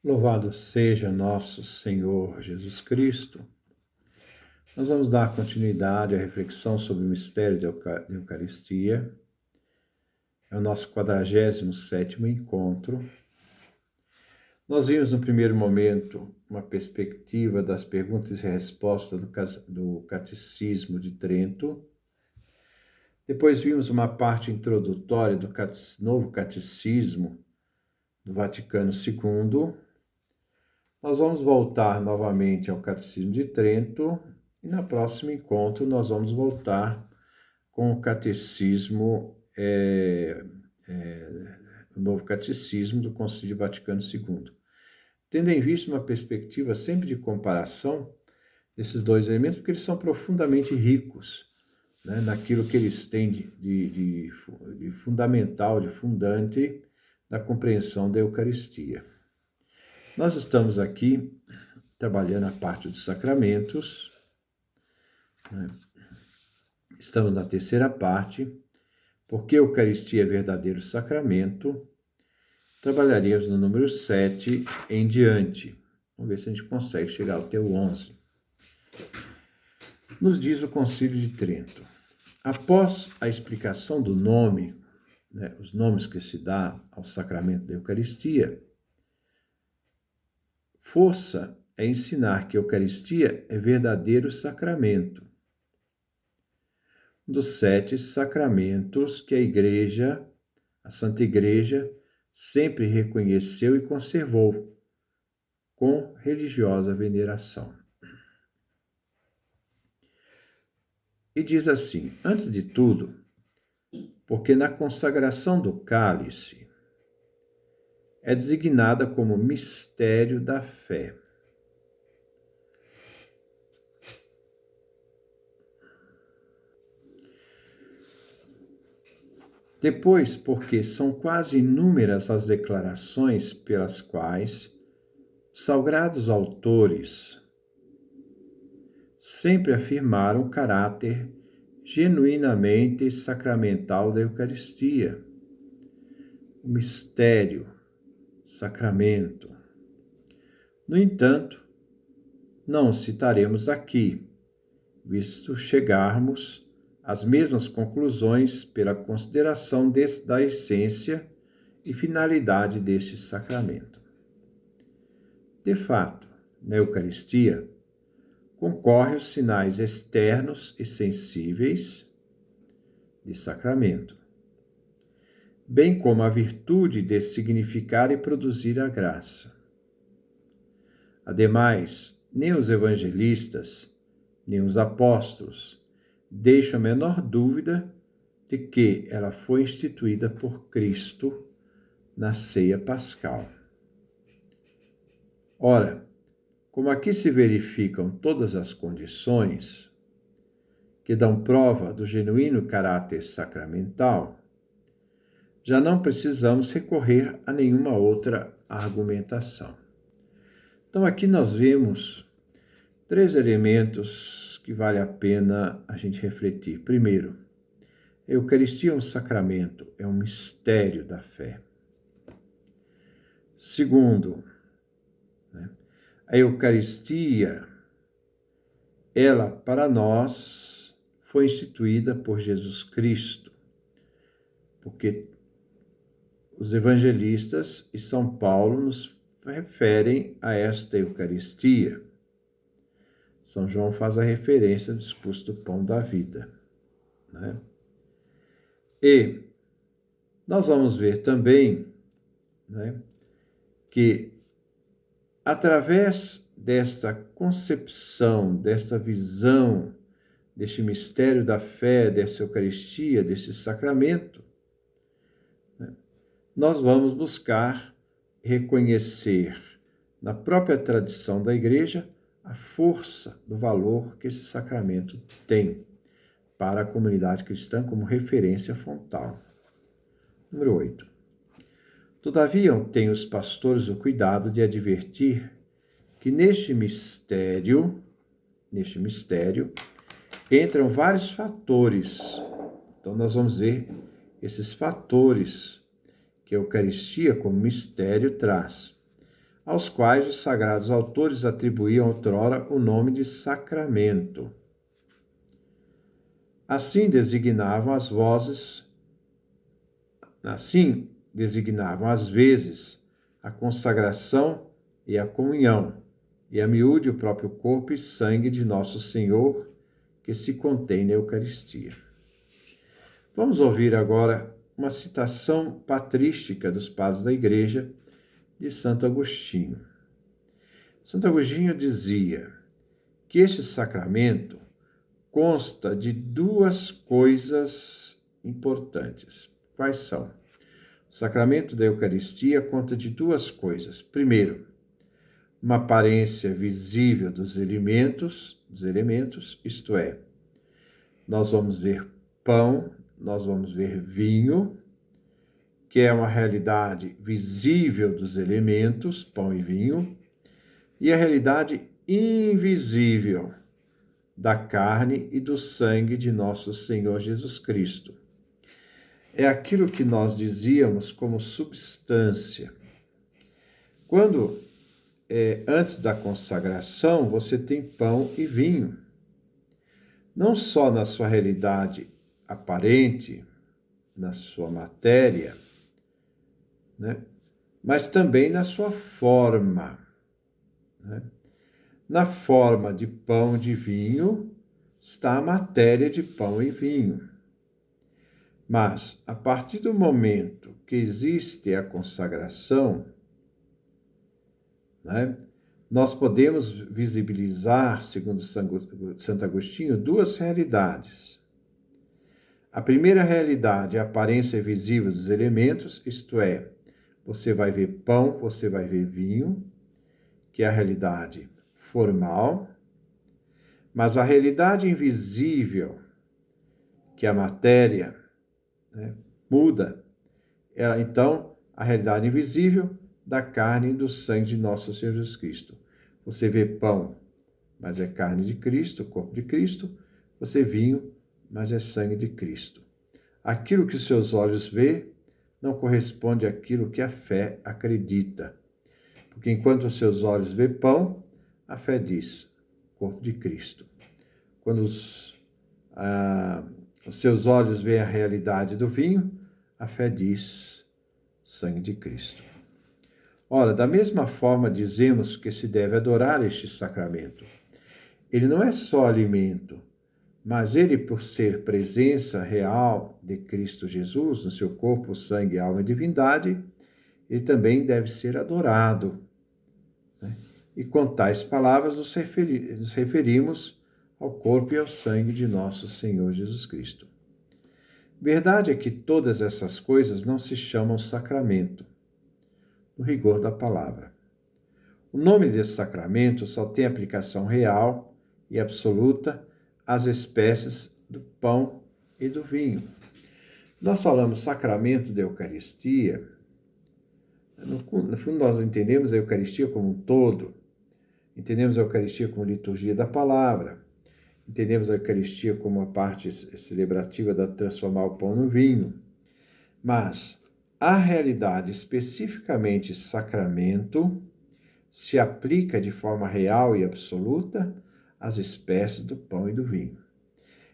Louvado seja nosso Senhor Jesus Cristo. Nós vamos dar continuidade à reflexão sobre o mistério da Eucaristia. É o nosso 47º encontro. Nós vimos no primeiro momento uma perspectiva das perguntas e respostas do Catecismo de Trento. Depois vimos uma parte introdutória do novo Catecismo do Vaticano II. Nós vamos voltar novamente ao Catecismo de Trento e no próximo encontro nós vamos voltar com o Catecismo, o novo Catecismo do Concílio Vaticano II. Tendo em vista uma perspectiva sempre de comparação desses dois elementos, porque eles são profundamente ricos, né, naquilo que eles têm de fundamental, de fundante da compreensão da Eucaristia. Nós estamos aqui trabalhando a parte dos sacramentos, né? Estamos na terceira parte, porque a Eucaristia é verdadeiro sacramento. Trabalharemos no número 7 em diante. Vamos ver se a gente consegue chegar até o 11. Nos diz o Concílio de Trento: após a explicação do nome, né, os nomes que se dá ao sacramento da Eucaristia, força é ensinar que a Eucaristia é verdadeiro sacramento, um dos 7 sacramentos que a Igreja, a Santa Igreja, sempre reconheceu e conservou com religiosa veneração. E diz assim: antes de tudo, porque na consagração do cálice é designada como mistério da fé. Depois, porque são quase inúmeras as declarações pelas quais sagrados autores sempre afirmaram o caráter genuinamente sacramental da Eucaristia, o mistério, sacramento. No entanto, não o citaremos aqui, visto chegarmos às mesmas conclusões pela consideração da essência e finalidade deste sacramento. De fato, na Eucaristia, concorrem os sinais externos e sensíveis de sacramento, bem como a virtude de significar e produzir a graça. Ademais, nem os evangelistas, nem os apóstolos deixam a menor dúvida de que ela foi instituída por Cristo na ceia pascal. Ora, como aqui se verificam todas as condições que dão prova do genuíno caráter sacramental, já não precisamos recorrer a nenhuma outra argumentação. Então, aqui nós vemos 3 elementos que vale a pena a gente refletir. Primeiro, a Eucaristia é um sacramento, é um mistério da fé. Segundo, a Eucaristia, ela para nós foi instituída por Jesus Cristo, porque os evangelistas e São Paulo nos referem a esta Eucaristia. São João faz a referência ao discurso do pão da vida, né? E nós vamos ver também, né, que através desta concepção, desta visão, deste mistério da fé, dessa Eucaristia, desse sacramento, né, nós vamos buscar reconhecer na própria tradição da Igreja a força do valor que esse sacramento tem para a comunidade cristã como referência frontal. Número 8. Todavia, têm os pastores o cuidado de advertir que neste mistério, entram vários fatores. Então, nós vamos ver esses fatores que a Eucaristia como mistério traz. aos quais os sagrados autores atribuíam outrora o nome de sacramento. Assim designavam às vezes a consagração e a comunhão, e a miúde o próprio corpo e sangue de nosso Senhor, que se contém na Eucaristia. Vamos ouvir agora uma citação patrística dos padres da Igreja de Santo Agostinho. Santo Agostinho dizia que este sacramento consta de duas coisas importantes. Quais são? O sacramento da Eucaristia consta de duas coisas. Primeiro, uma aparência visível dos elementos, isto é, nós vamos ver pão, nós vamos ver vinho, que é uma realidade visível dos elementos, pão e vinho, e a realidade invisível da carne e do sangue de nosso Senhor Jesus Cristo. É aquilo que nós dizíamos como substância. Quando, antes da consagração, você tem pão e vinho, não só na sua realidade aparente, na sua matéria, né? Mas também na sua forma, né? Na forma de pão e de vinho está a matéria de pão e vinho. Mas, a partir do momento que existe a consagração, né, nós podemos visibilizar, segundo Santo Agostinho, duas realidades. A primeira realidade é a aparência visível dos elementos, isto é, você vai ver pão, você vai ver vinho, que é a realidade formal, mas a realidade invisível, que é a matéria, né, muda. Então, a realidade invisível da carne e do sangue de nosso Senhor Jesus Cristo. Você vê pão, mas é carne de Cristo, corpo de Cristo. Você vinho, mas é sangue de Cristo. Aquilo que os seus olhos vê não corresponde àquilo que a fé acredita. Porque enquanto os seus olhos vê pão, a fé diz, corpo de Cristo. Quando os seus olhos veem a realidade do vinho, a fé diz, sangue de Cristo. Ora, da mesma forma dizemos que se deve adorar este sacramento. Ele não é só alimento, mas ele, por ser presença real de Cristo Jesus no seu corpo, sangue, alma e divindade, ele também deve ser adorado, né? E com tais palavras nos referimos ao corpo e ao sangue de nosso Senhor Jesus Cristo. Verdade é que todas essas coisas não se chamam sacramento, no rigor da palavra. O nome desse sacramento só tem aplicação real e absoluta às espécies do pão e do vinho. Nós falamos sacramento da Eucaristia, no fundo nós entendemos a Eucaristia como um todo, entendemos a Eucaristia como liturgia da palavra, entendemos a Eucaristia como a parte celebrativa da transformar o pão no vinho, mas a realidade especificamente sacramento se aplica de forma real e absoluta às espécies do pão e do vinho.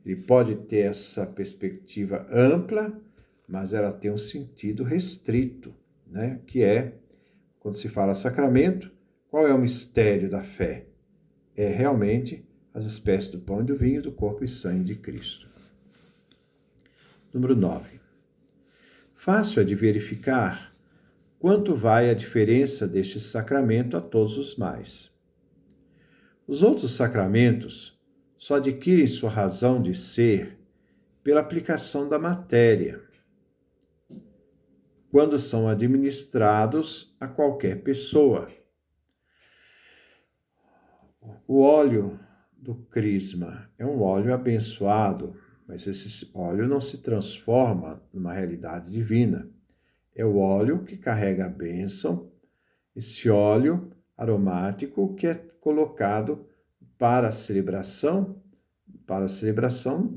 Ele pode ter essa perspectiva ampla, mas ela tem um sentido restrito, né? Que é, quando se fala sacramento, qual é o mistério da fé? É realmente as espécies do pão e do vinho, do corpo e sangue de Cristo. Número 9. Fácil é de verificar quanto vai a diferença deste sacramento a todos os demais. Os outros sacramentos só adquirem sua razão de ser pela aplicação da matéria, quando são administrados a qualquer pessoa. O óleo do crisma é um óleo abençoado, mas esse óleo não se transforma numa realidade divina. É o óleo que carrega a bênção, esse óleo aromático que é colocado para a celebração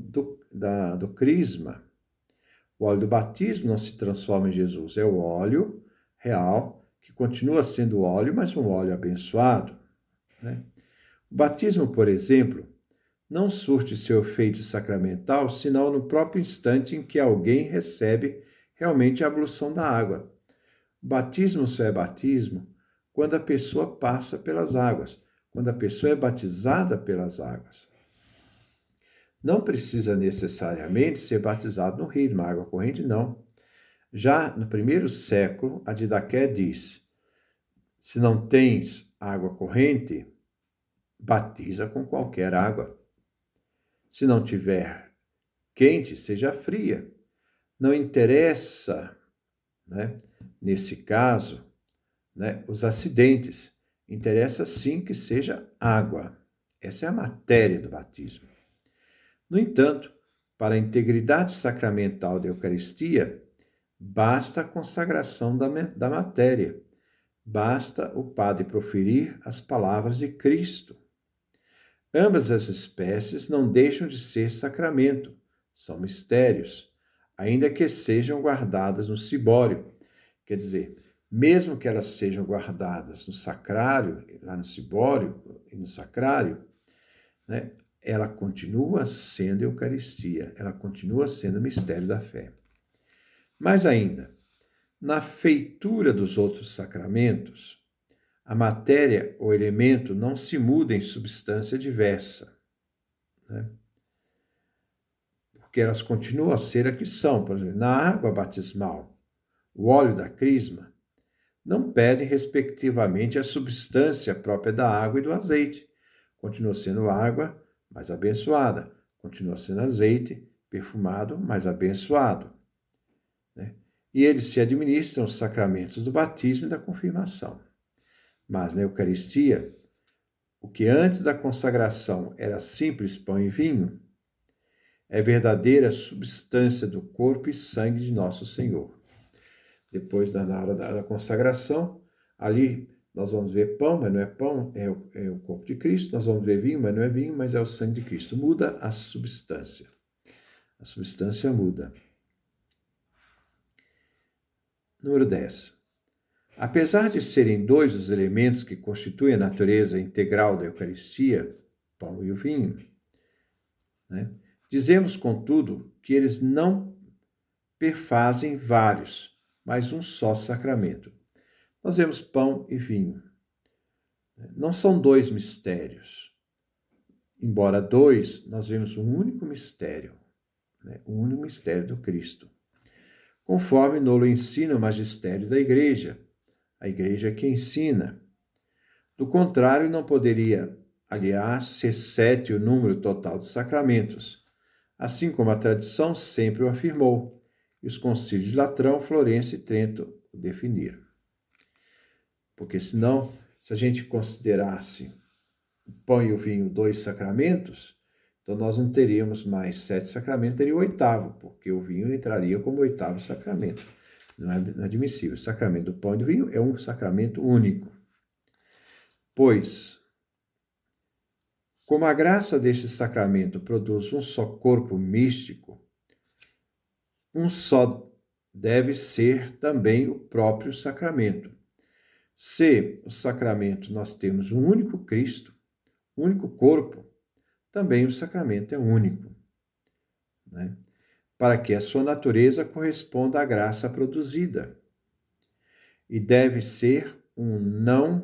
do crisma. O óleo do batismo não se transforma em Jesus, é o óleo real que continua sendo óleo, mas um óleo abençoado, né? O batismo, por exemplo, não surte seu efeito sacramental senão no próprio instante em que alguém recebe realmente a ablução da água. O batismo só é batismo quando a pessoa passa pelas águas, quando a pessoa é batizada pelas águas. Não precisa necessariamente ser batizado no rio, numa água corrente, não. Já no primeiro século, a Didaqué diz: se não tens água corrente, batiza com qualquer água. Se não tiver quente, seja fria. Não interessa, né, nesse caso, né, os acidentes. Interessa sim que seja água. Essa é a matéria do batismo. No entanto, para a integridade sacramental da Eucaristia, basta a consagração da matéria. Basta o padre proferir as palavras de Cristo. Ambas as espécies não deixam de ser sacramento, são mistérios, ainda que sejam guardadas no cibório. Quer dizer, mesmo que elas sejam guardadas no sacrário, lá no cibório e no sacrário, né, ela continua sendo Eucaristia, ela continua sendo mistério da fé. Mais ainda, na feitura dos outros sacramentos, a matéria ou elemento não se muda em substância diversa, né? Porque elas continuam a ser a que são. Por exemplo, na água batismal, o óleo da crisma, não perdem, respectivamente, a substância própria da água e do azeite. Continua sendo água, mas abençoada. Continua sendo azeite, perfumado, mas abençoado, né? E eles se administram os sacramentos do batismo e da confirmação. Mas na Eucaristia, o que antes da consagração era simples pão e vinho, é verdadeira substância do corpo e sangue de nosso Senhor. Depois, na hora da consagração, ali nós vamos ver pão, mas não é pão, é o corpo de Cristo. Nós vamos ver vinho, mas não é vinho, mas é o sangue de Cristo. Muda a substância. A substância muda. Número 10. Apesar de serem dois os elementos que constituem a natureza integral da Eucaristia, pão e o vinho, né, dizemos, contudo, que eles não perfazem vários, mas um só sacramento. Nós vemos pão e vinho. Não são dois mistérios. Embora dois, nós vemos um único mistério, né? O único mistério do Cristo. Conforme nos ensina o magistério da Igreja, a Igreja que ensina. Do contrário, não poderia, aliás, ser 7 o número total de sacramentos, assim como a tradição sempre o afirmou, e os concílios de Latrão, Florença e Trento o definiram. Porque senão, se a gente considerasse o pão e o vinho 2 sacramentos, então nós não teríamos mais 7 sacramentos, teria o 8º, porque o vinho entraria como 8º sacramento. Não é admissível. O sacramento do pão e do vinho é um sacramento único. Pois, como a graça deste sacramento produz um só corpo místico, um só deve ser também o próprio sacramento. Se o sacramento nós temos um único Cristo, um único corpo, também o sacramento é único, né? Para que a sua natureza corresponda à graça produzida. E deve ser um.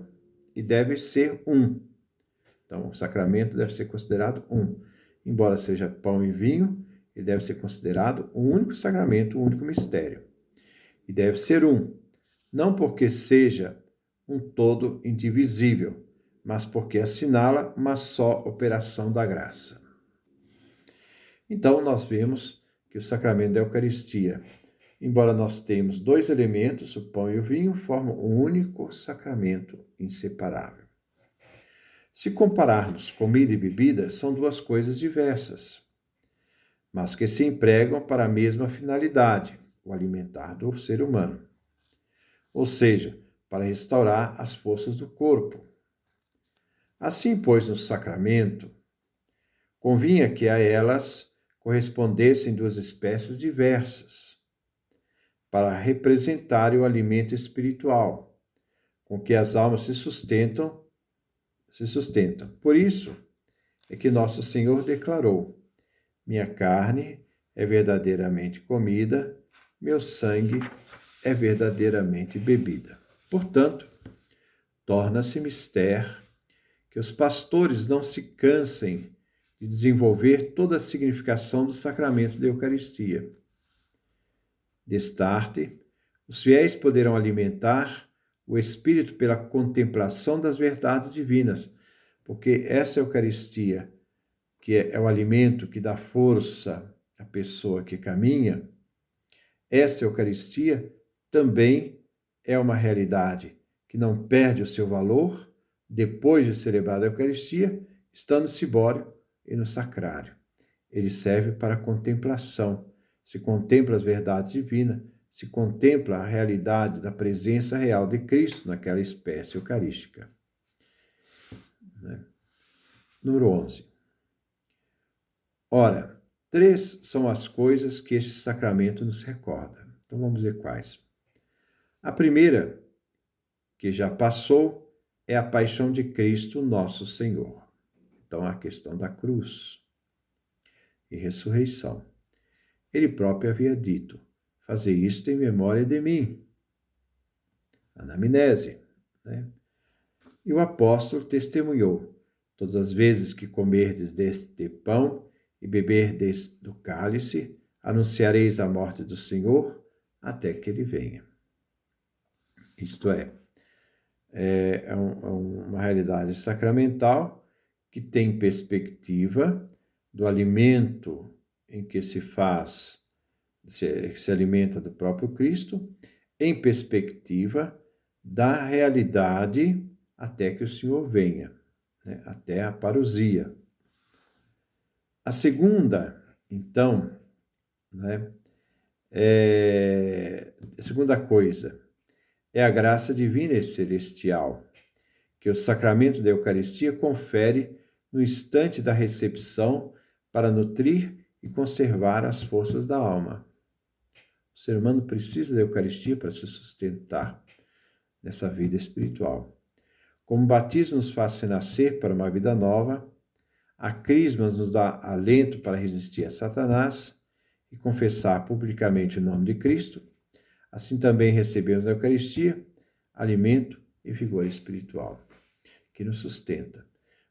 Então, o sacramento deve ser considerado um. Embora seja pão e vinho, ele deve ser considerado um único sacramento, um único mistério. E deve ser um, não porque seja um todo indivisível, mas porque assinala uma só operação da graça. Então, nós vemos que o sacramento da Eucaristia, embora nós tenhamos dois elementos, o pão e o vinho, formam um único sacramento inseparável. Se compararmos comida e bebida, são duas coisas diversas, mas que se empregam para a mesma finalidade, o alimentar do ser humano. Ou seja, para restaurar as forças do corpo. Assim, pois, no sacramento, convinha que a elas correspondessem duas espécies diversas, para representarem o alimento espiritual, com que as almas se sustentam. Por isso é que nosso Senhor declarou: minha carne é verdadeiramente comida, meu sangue é verdadeiramente bebida. Portanto, torna-se mister que os pastores não se cansem de desenvolver toda a significação do sacramento da Eucaristia. Destarte, os fiéis poderão alimentar o espírito pela contemplação das verdades divinas, porque essa Eucaristia, que é o alimento que dá força à pessoa que caminha, essa Eucaristia também é uma realidade que não perde o seu valor depois de celebrada a Eucaristia, estando no cibório e no sacrário. Ele serve para a contemplação. Se contempla as verdades divinas, se contempla a realidade da presença real de Cristo naquela espécie eucarística. Número 11. Ora, 3 são as coisas que este sacramento nos recorda. Então vamos ver quais. A primeira, que já passou, é a paixão de Cristo, nosso Senhor. Então a questão da cruz e ressurreição. Ele próprio havia dito: fazei isto em memória de mim. Anamnese. E o apóstolo testemunhou: todas as vezes que comerdes deste pão e beberdes do cálice, anunciareis a morte do Senhor até que ele venha. Isto é uma realidade sacramental que tem perspectiva do alimento em que se alimenta do próprio Cristo, em perspectiva da realidade até que o Senhor venha, até a parousia. A segunda, então, a segunda coisa é a graça divina e celestial, que o sacramento da Eucaristia confere no instante da recepção para nutrir e conservar as forças da alma. O ser humano precisa da Eucaristia para se sustentar nessa vida espiritual. Como o batismo nos faz renascer para uma vida nova, a crisma nos dá alento para resistir a Satanás e confessar publicamente o nome de Cristo. Assim também recebemos a Eucaristia, alimento e vigor espiritual, que nos sustenta.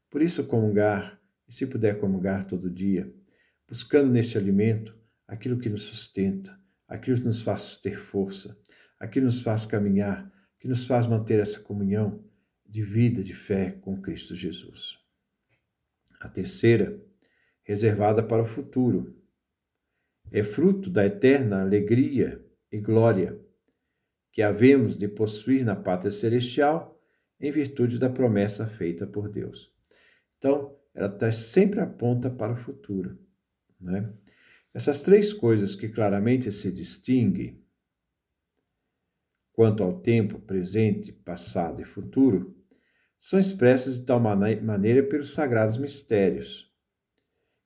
Por isso, comungar, e se puder comungar todo dia, buscando neste alimento aquilo que nos sustenta, aquilo que nos faz ter força, aquilo que nos faz caminhar, que nos faz manter essa comunhão de vida, de fé com Cristo Jesus. A terceira, reservada para o futuro, é fruto da eterna alegria e glória que havemos de possuir na pátria celestial em virtude da promessa feita por Deus. Então, ela sempre aponta para o futuro. Essas 3 coisas que claramente se distinguem quanto ao tempo presente, passado e futuro, são expressas de tal maneira pelos sagrados mistérios,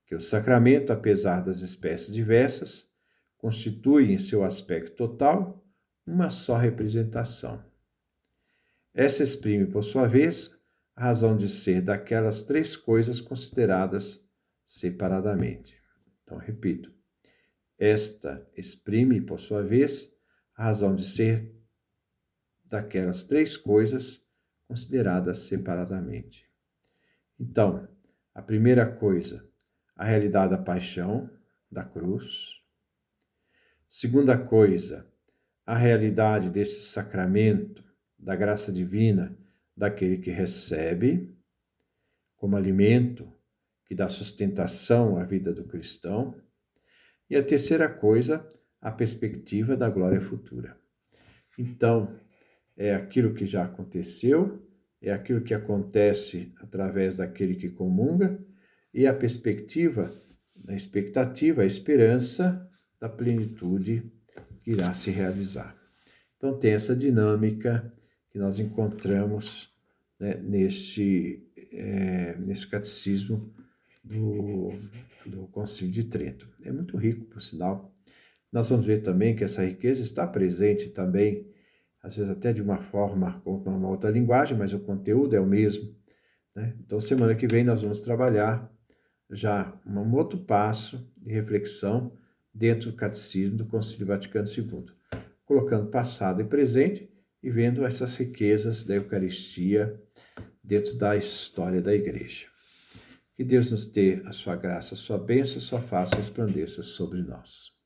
que o sacramento, apesar das espécies diversas, constitui em seu aspecto total uma só representação. Essa exprime, por sua vez, a razão de ser daquelas 3 coisas consideradas separadamente. Então, repito, esta exprime, por sua vez, a razão de ser daquelas 3 coisas consideradas separadamente. Então, a primeira coisa, a realidade da paixão, da cruz. Segunda coisa, a realidade desse sacramento, da graça divina, daquele que recebe, como alimento que dá sustentação à vida do cristão. E a terceira coisa, a perspectiva da glória futura. Então, é aquilo que já aconteceu, é aquilo que acontece através daquele que comunga, e a perspectiva, a expectativa, a esperança da plenitude que irá se realizar. Então, tem essa dinâmica que nós encontramos neste catecismo do Concílio de Trento. É muito rico, por sinal. Nós vamos ver também que essa riqueza está presente também às vezes até de uma forma com uma outra linguagem, mas o conteúdo é o mesmo, né? Então, semana que vem nós vamos trabalhar já um outro passo de reflexão dentro do Catecismo do Concílio Vaticano II, colocando passado e presente e vendo essas riquezas da Eucaristia dentro da história da Igreja. Que Deus nos dê a sua graça, a sua bênção, a sua face resplandeça sobre nós.